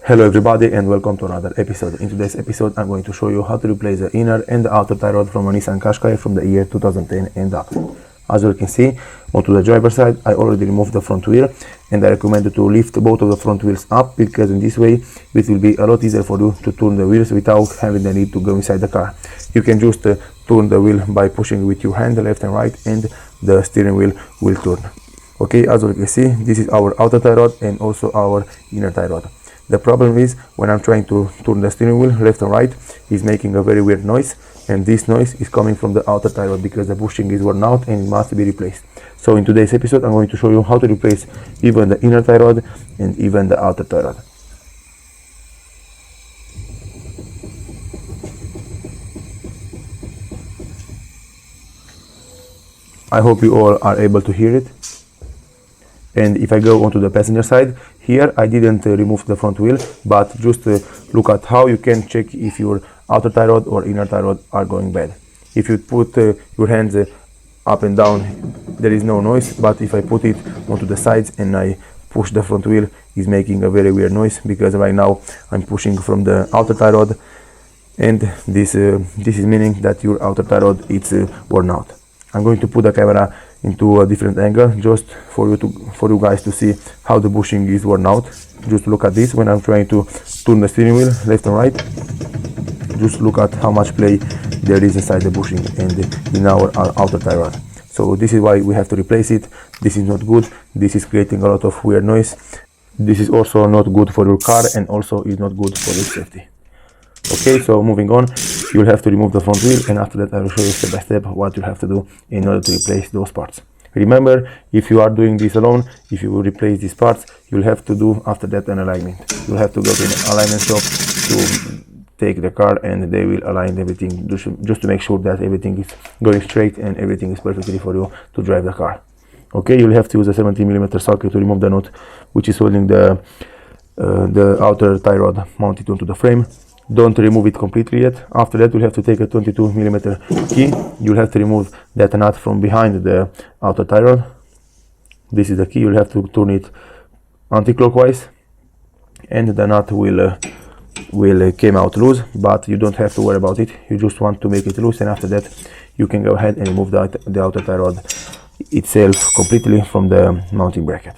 Hello everybody and welcome to another episode. In today's episode I'm going to show you how to replace the inner and the outer tie rod from a Nissan Qashqai from the year 2010 and up. As you can see, onto the driver's side I already removed the front wheel, and I recommend you to lift both of the front wheels up, because in this way it will be a lot easier for you to turn the wheels without having the need to go inside the car. You can just turn the wheel by pushing with your hand left and right, and the steering wheel will turn. Okay, as you can see, this is our outer tie rod and also our inner tie rod. The problem is, when I'm trying to turn the steering wheel left and right, it's making a very weird noise, and this noise is coming from the outer tie rod because the bushing is worn out and it must be replaced. So in today's episode I'm going to show you how to replace even the inner tie rod and even the outer tie rod. I hope you all are able to hear it. And if I go onto the passenger side, here I didn't remove the front wheel, but just look at how you can check if your outer tie rod or inner tie rod are going bad. If you put your hands up and down, there is no noise, but if I put it onto the sides and I push the front wheel, it's making a very weird noise, because right now I'm pushing from the outer tie rod, and this is meaning that your outer tie rod is worn out. I'm going to put the camera into a different angle just for you guys to see how the bushing is worn out. Just look at this when I'm trying to turn the steering wheel left and right. Just look at how much play there is inside the bushing and in our outer tie rod. So this is why we have to replace it. This is not good. This is creating a lot of weird noise. This is also not good for your car, and also is not good for your safety. Okay, so moving on, you'll have to remove the front wheel, and after that I will show you step by step what you have to do in order to replace those parts. Remember, if you are doing this alone, if you will replace these parts, you'll have to do after that an alignment. You'll have to go to an alignment shop to take the car, and they will align everything just to make sure that everything is going straight and everything is perfectly for you to drive the car. Okay, you'll have to use a 17mm socket to remove the nut which is holding the outer tie rod mounted onto the frame. Don't remove it completely yet. After that, you'll have to take a 22mm key. You'll have to remove that nut from behind the outer tie rod. This is the key. You'll have to turn it anti-clockwise, and the nut will came out loose, but you don't have to worry about it. You just want to make it loose, and after that you can go ahead and remove the outer tie rod itself completely from the mounting bracket.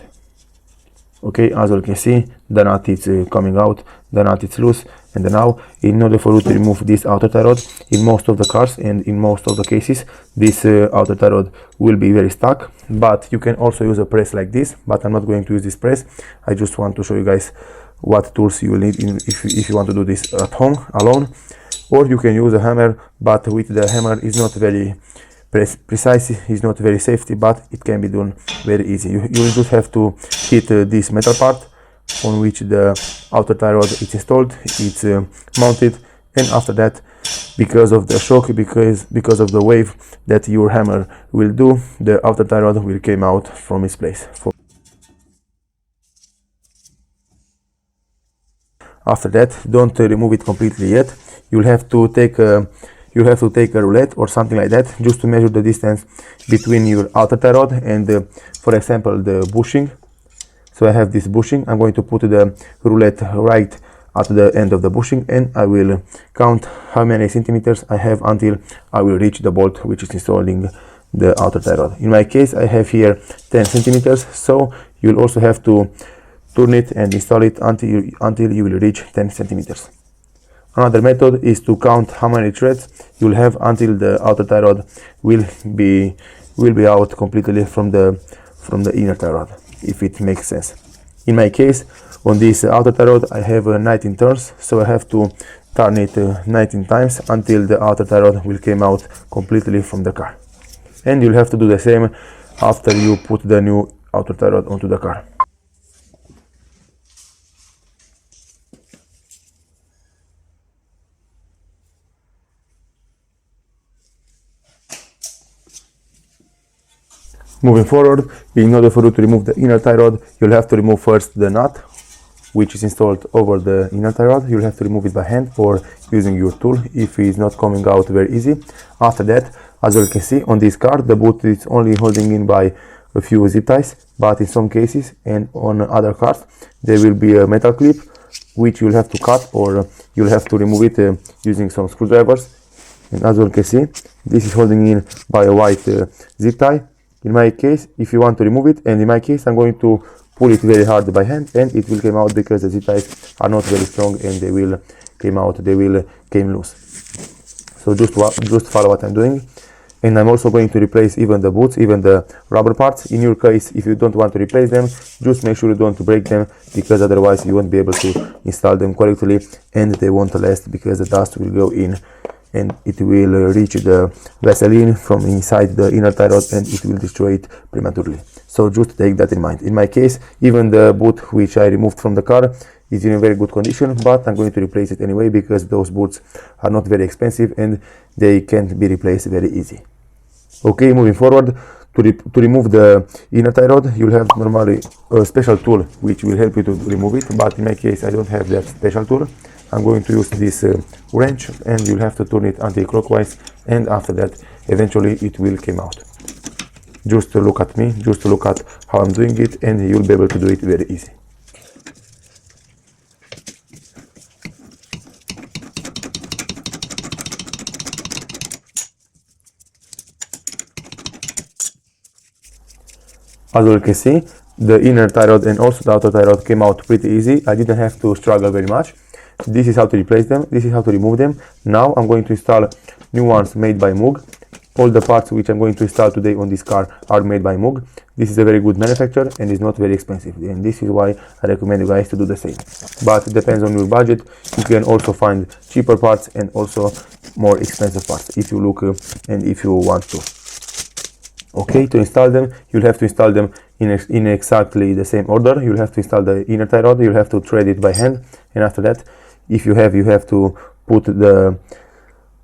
Okay, as you can see, the nut is coming out, the nut is loose, and now in order for you to remove this outer tie rod, in most of the cars and in most of the cases, this outer tie rod will be very stuck, but you can also use a press like this, but I'm not going to use this press. I just want to show you guys what tools you will need if you want to do this at home alone. Or you can use a hammer, but with the hammer is not very precise, is not very safety, but it can be done very easy. You will just have to hit this metal part on which the outer tie rod is installed. It's mounted, and after that, because of the shock, because of the wave that your hammer will do, the outer tie rod will come out from its place. After that, don't remove it completely yet. You'll have to take a roulette or something like that, just to measure the distance between your outer tie rod and for example the bushing. So I have this bushing. I'm going to put the roulette right at the end of the bushing, and I will count how many centimeters I have until I will reach the bolt which is installing the outer tie rod. In my case, I have here 10 centimeters, so you'll also have to turn it and install it until you will reach 10 centimeters. Another method is to count how many threads you'll have until the outer tie rod will be out completely from the inner tie rod, if it makes sense. In my case, on this outer tie rod I have 19 turns, so I have to turn it 19 times until the outer tie rod will come out completely from the car. And you'll have to do the same after you put the new outer tie rod onto the car. Moving forward, in order for you to remove the inner tie rod, you'll have to remove first the nut which is installed over the inner tie rod. You'll have to remove it by hand or using your tool if it's not coming out very easy. After that, as you can see on this car, the boot is only holding in by a few zip ties, but in some cases and on other cars there will be a metal clip which you'll have to cut, or you'll have to remove it using some screwdrivers. And as you can see, this is holding in by a white zip tie. In my case, if you want to remove it, and in my case, I'm going to pull it very hard by hand, and it will come out because the zip ties are not very strong and they will came loose. So just follow what I'm doing. And I'm also going to replace even the boots, even the rubber parts. In your case, if you don't want to replace them, just make sure you don't break them, because otherwise you won't be able to install them correctly and they won't last, because the dust will go in and it will reach the Vaseline from inside the inner tie rod and it will destroy it prematurely. So just take that in mind. In my case, even the boot which I removed from the car is in a very good condition, but I'm going to replace it anyway, because those boots are not very expensive and they can't be replaced very easy. Okay, moving forward, to remove the inner tie rod, you'll have normally a special tool which will help you to remove it, but in my case I don't have that special tool. I'm going to use this wrench, and you'll have to turn it anti-clockwise, and after that eventually it will come out. Just to look at me, just to look at how I'm doing it, and you'll be able to do it very easy. As you can see, the inner tie rod and also the outer tie rod came out pretty easy. I didn't have to struggle very much. This is how to replace them. This is how to remove them. Now I'm going to install new ones made by Moog. All the parts which I'm going to install today on this car are made by Moog. This is a very good manufacturer and is not very expensive. And this is why I recommend you guys to do the same. But it depends on your budget. You can also find cheaper parts and also more expensive parts if you look and if you want to. Okay, to install them, you'll have to install them in exactly the same order. You'll have to install the inner tie rod, you'll have to thread it by hand, and after that, if you have to put the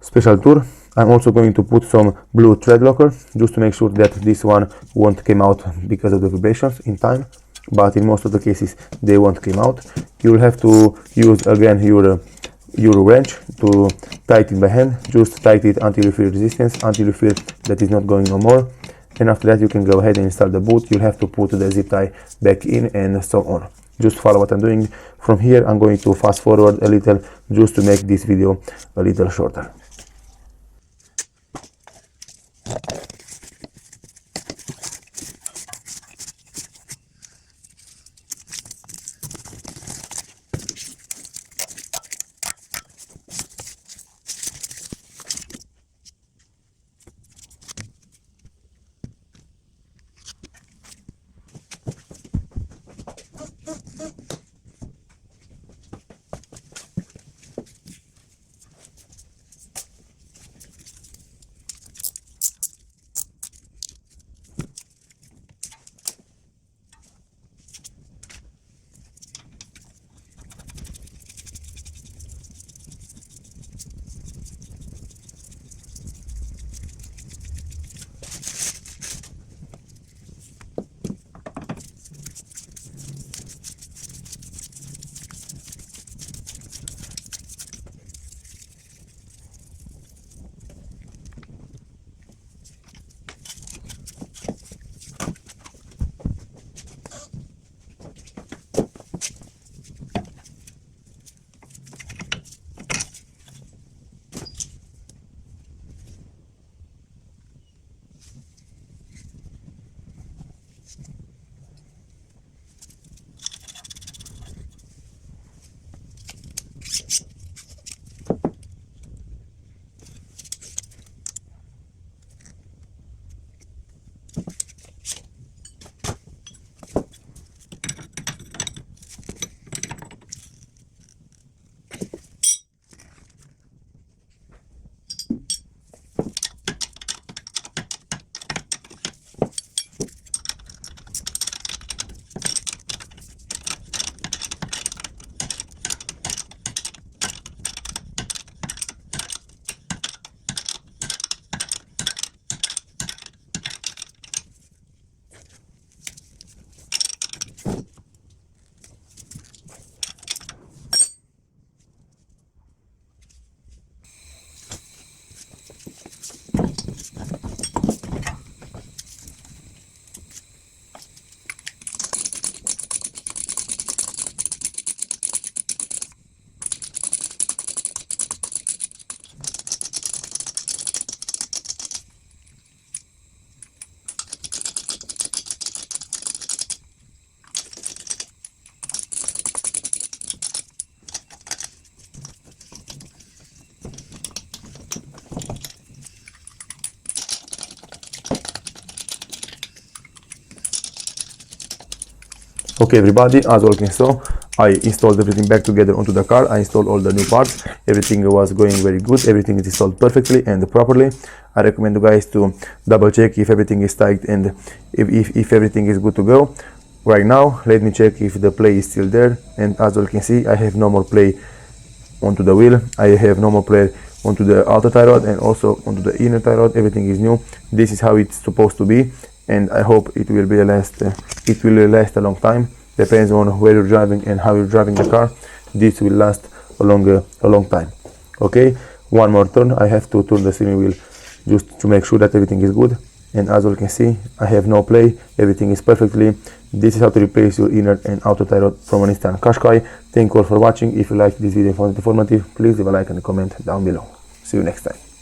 special tool. I'm also going to put some blue thread locker, just to make sure that this one won't come out because of the vibrations in time, but in most of the cases they won't come out. You'll have to use again your wrench to tighten it by hand. Just tighten it until you feel resistance, until you feel that it's not going no more. And after that you can go ahead and install the boot. You'll have to put the zip tie back in and so on. Just follow what I'm doing. From here I'm going to fast forward a little just to make this video a little shorter. Okay everybody, as all can saw, I installed everything back together onto the car. I installed all the new parts. Everything was going very good. Everything is installed perfectly and properly. I recommend you guys to double check if everything is tight and if everything is good to go. Right now, let me check if the play is still there. And as all can see, I have no more play onto the wheel. I have no more play onto the outer tie rod and also onto the inner tie rod. Everything is new. This is how it's supposed to be, and I hope it will last a long time. Depends on where you're driving and how you're driving the car. This will last a long time. Okay, one more turn. I have to turn the steering wheel just to make sure that everything is good. And as you can see, I have no play. Everything is perfectly. This is how to replace your inner and outer tie rod from a Nissan Qashqai. Thank you all for watching. If you liked this video and found it informative, please leave a like and a comment down below. See you next time.